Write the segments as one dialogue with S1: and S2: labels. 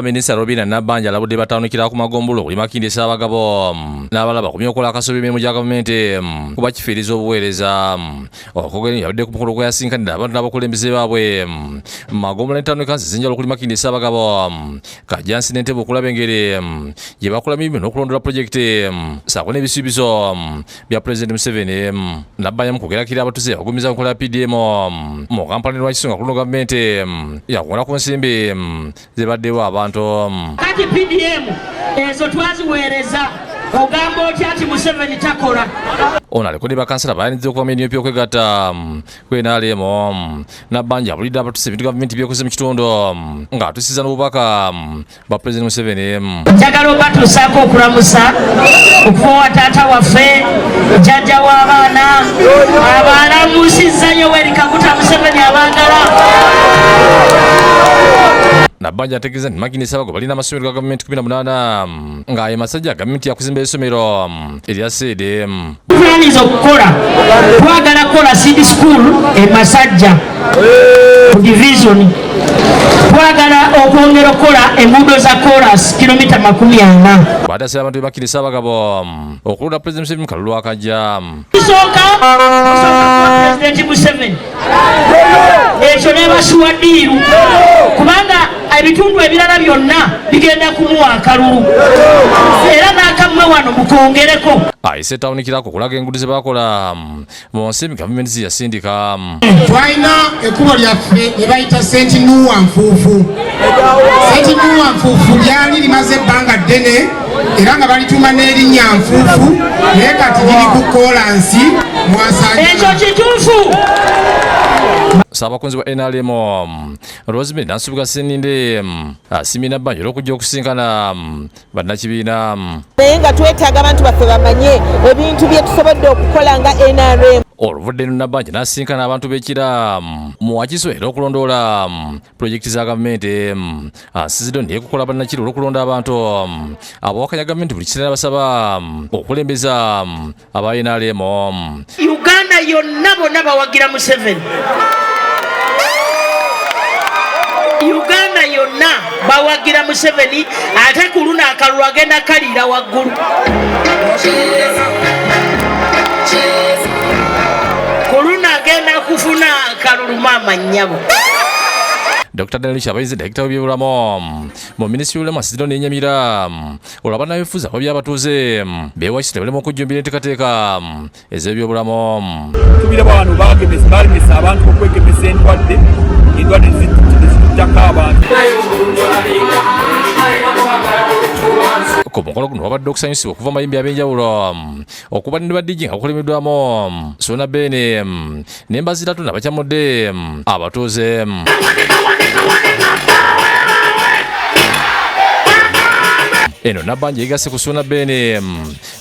S1: Minisita Robina Nabbanja alabudde batandikira ku magombolo buli makindi Ssaabagabo n'abalaba ku by'okukola akasoobo emirimu gya gavumenti kuba kifiiriza obuweereza okugenda yabadde ku mukolo gweyasinkanira abantu n'abakulembeze baabwe magombolo n'entandikwa zinjala okuli makindi Ssaabagabo Kajjansi n'Entebbe okulaba engeri gye bakola mirimu n'okulondoola pulojekiti ssaako n'ebisuubizo bya Pulezidenti Museveni. Nabbanja mu kugerakira abatuuze bagumiriza nkola ya PDM mu kampala ne lwakisonga ku luno gavumenti yakukola ku nsimbi zibaddewo abantu
S2: kati PDM ezo twaziweereza ogamba otya ati Museveni takola.
S1: Ono aliko ne bakansala bayaniriza okuva mu ennyo by'okwegatta kwenaalem Nabbanja abulidde abatuuze ebintu gavumenti byekoze mu kitundu ng'atuusiza n'obubaka bwa Pulezidenti Museveni.
S2: Njagala obatuusaako okulamusa okuva taata waffe jjajja w'abaana abalamusizza Yoweri Kaguta Museveni abaagala.
S1: Nabbanja ategeeza nti makindi Ssaabagabo balina amasomero ga gavumenti 18 ng'ayo masajja gavumenti yakuzimba essomero erya seede.
S2: Tulaniza okukola twagala kukola seed school e Masajja ku division, twagala okwongera okukola enguudo za kolas kilomita 40.
S1: Bw'atasaba abantu makindi Ssaabagabo okulonda Pulezidenti Museveni mu kalulu akajja.
S2: Kusooka Pulezidenti Museveni ekyo nebasuwa ddiiru kubanga ebitundu ebirala byonna bigenda kumuwa akalulu era n'akammwe wano mukongereko.
S1: Ayise etawunikirako okulaga enguudo ze bakola mu nsi gavumenti ziyasindika.
S3: Twalina ekkubo lyaffe lye bayita Senti Nuwa Nfuufu. Senti Nuwa Nfuufu lyali limaze ebbanga ddene era nga balituuma n'erinnya Nfuufu naye kati liri ku koolansi mwasanja.
S2: Ekyo kituufu.
S1: Ssaabakunzi wa NRM Rosemary Nansubuga Sseninde asimye Nabbanja olw'okujja okusinkana bannakibiina.
S4: Naye nga twetaaga abantu baffe bamanye ebintu bye tusobodde okukola nga NRM.
S1: Oluvudde eno Nabbanja n'asinkana abantu b'ekira mu Wakiso era okulondoola pulojekiti za gavumenti. Asizidde naye kukola bannakiri olw'okulonda abantu abawakanya gavumenti buli kiseera basaba okulembeza aba NRM.
S2: Uganda yonna bonna bawagira Museveni. Uganda yonna bawagira Museveni ate ku luno akalulu agenda kalira waggulu. Ku luno agenda kufuna akalulu maama nnyabo.
S1: Dr. Daniel Shabayizi Director w'ebyobulamu mu Minisitule y'Obulamu Asizidde n'Enyamira olaba n'abeefuza ababi abatuuze beewakise balema okujjumbira enteekateeka ez'ebyobulamu.
S5: Tubiraba wano balemesa abantu okwegemesa endwadde ezitutaka abantu. Ku mukolo guno wabadde okusanyusibwa okuva amayimbi ab'enjawulo okuba ne badiji nga kukolemeddwamu Sona Bene n'embazzi 3 n'abakyamudde abatuuze. Eno Nabbanja yeegasse ku Sona Bene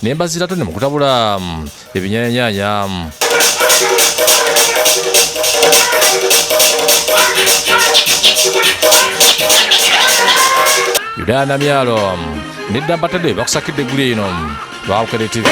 S5: n'embazzi 3 ne mu kutabula ebinyaanyaanya. Yudaya Namyalo nedda Batadde bakusakidde eggulu eno lwa Bukedde TV.